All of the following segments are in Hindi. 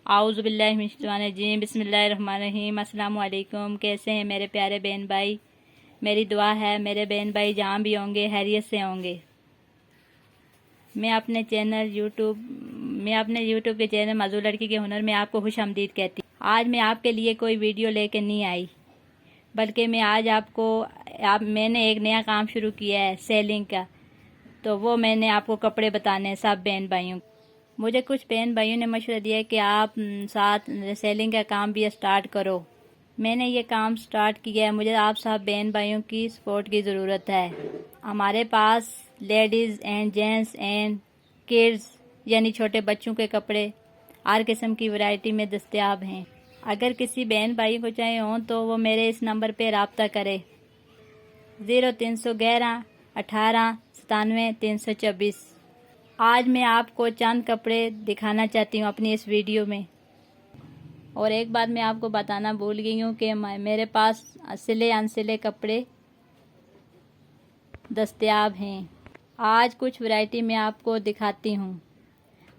आऊज़ुबिल्लाहिमिनश्शैतानिर्रजीम बिस्मिल्लाहिर्रहमानिर्रहीम। अस्सलाम वालेकुम। कैसे हैं मेरे प्यारे बहन भाई। मेरी दुआ है मेरे बहन भाई जहाँ भी होंगे खैरियत से होंगे। मैं अपने यूट्यूब के चैनल मज़ू लड़की के हुनर में आपको खुश आमदीद कहती हूँ। आज मैं आपके लिए कोई वीडियो लेकर नहीं आई, बल्कि मैं आज मैंने एक नया काम शुरू किया है सेलिंग का। तो वो मैंने आपको कपड़े बताने हैं सब बहन भाइयों को। मुझे कुछ बहन भाइयों ने मशवरा दिया कि आप साथ सेलिंग का काम भी स्टार्ट करो। मैंने ये काम स्टार्ट किया है। मुझे आप सब बहन भाइयों की सपोर्ट की ज़रूरत है। हमारे पास ladies and gents and kids यानी छोटे बच्चों के कपड़े हर किस्म की वैरायटी में दस्तयाब हैं। अगर किसी बहन भाई को चाहिए हो तो वो मेरे इस नंबर पे रब्ता करे 0311 18 97 324। आज मैं आपको चंद कपड़े दिखाना चाहती हूँ अपनी इस वीडियो में। और एक बात मैं आपको बताना भूल गई हूँ कि मेरे पास सिले अनसिले कपड़े दस्तयाब हैं। आज कुछ वैरायटी मैं आपको दिखाती हूँ।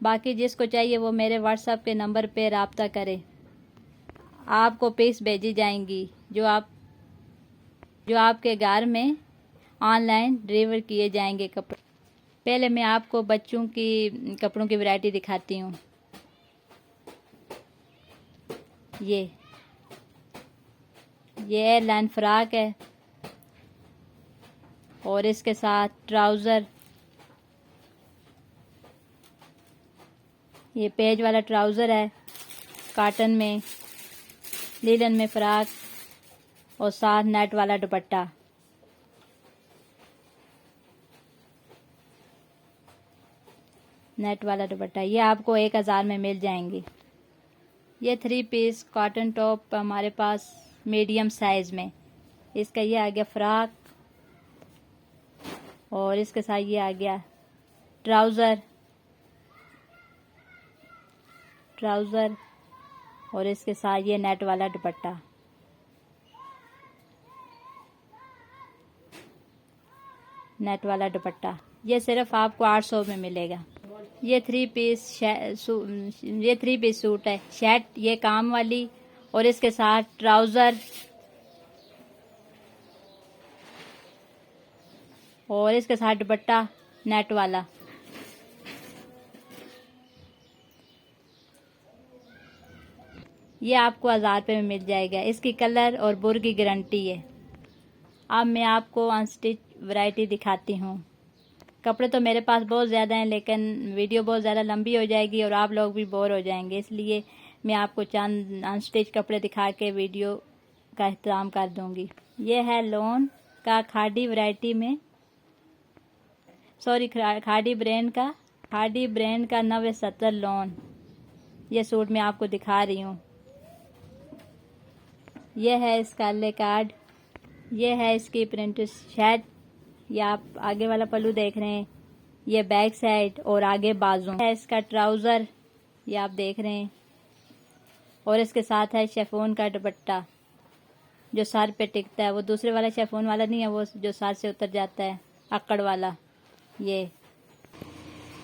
बाकी जिसको चाहिए वो मेरे व्हाट्सएप के नंबर पे रब्ता करे। आपको पिक्स भेजी जाएंगी जो आपके घर में ऑनलाइन डिलीवर किए जाएंगे कपड़े। पहले मैं आपको बच्चों की कपड़ों की वैरायटी दिखाती हूँ। ये एयरलाइन फ्रॉक है और इसके साथ ट्राउज़र, ये पेज वाला ट्राउज़र है कॉटन में, लीलन में फ्रॉक और साथ नेट वाला दुपट्टा। नेट वाला दुपट्टा ये आपको 1000 में मिल जाएंगे। ये 3 पीस कॉटन टॉप हमारे पास मीडियम साइज में। इसका ये आ गया फ्रॉक और इसके साथ ये आ गया ट्राउज़र और इसके साथ ये नेट वाला दुपट्टा। नेट वाला दुपट्टा ये सिर्फ आपको 800 में मिलेगा। ये 3 पीस सूट है। शर्ट ये काम वाली और इसके साथ ट्राउज़र और इसके साथ दुपट्टा नेट वाला। ये आपको 1000 रुपये में मिल जाएगा। इसकी कलर और बुर की गारंटी है। अब मैं आपको अनस्टिच वैरायटी दिखाती हूँ। कपड़े तो मेरे पास बहुत ज़्यादा हैं, लेकिन वीडियो बहुत ज़्यादा लंबी हो जाएगी और आप लोग भी बोर हो जाएंगे, इसलिए मैं आपको चंद अनस्टिच कपड़े दिखा के वीडियो का अख्ताम कर दूँगी। ये है लोन का खादी वैरायटी में, खादी ब्रांड का 970 लोन। ये सूट मैं आपको दिखा रही हूँ। ये है इसका कार्ड, ये है इसकी प्रिंटेड शर्ट। ये आप आगे वाला पल्लू देख रहे हैं, ये बैक साइड और आगे बाजू है। इसका ट्राउज़र ये आप देख रहे हैं और इसके साथ है शिफॉन का दुपट्टा जो सर पे टिकता है। वो दूसरे वाला शिफॉन वाला नहीं है, वो जो सर से उतर जाता है अक्कड़ वाला। ये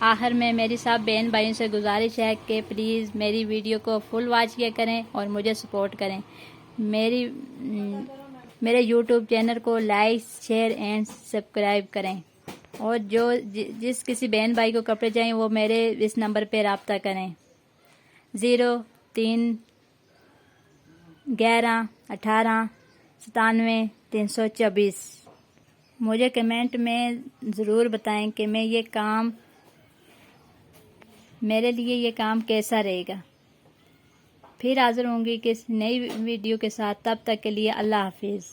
आखिर में मेरी सब बहन भाइयों से गुजारिश है कि प्लीज़ मेरी वीडियो को फुल वॉच किया करें और मुझे सपोर्ट करें। मेरे यूट्यूब चैनल को लाइक शेयर एंड सब्सक्राइब करें। और जिस किसी बहन भाई को कपड़े चाहिए वो मेरे इस नंबर पे रब्ता करें 0311 18 97 324। मुझे कमेंट में ज़रूर बताएं कि मेरे लिए ये काम कैसा रहेगा। फिर हाज़िर होंगी किस नई वीडियो के साथ। तब तक के लिए अल्लाह हाफिज़।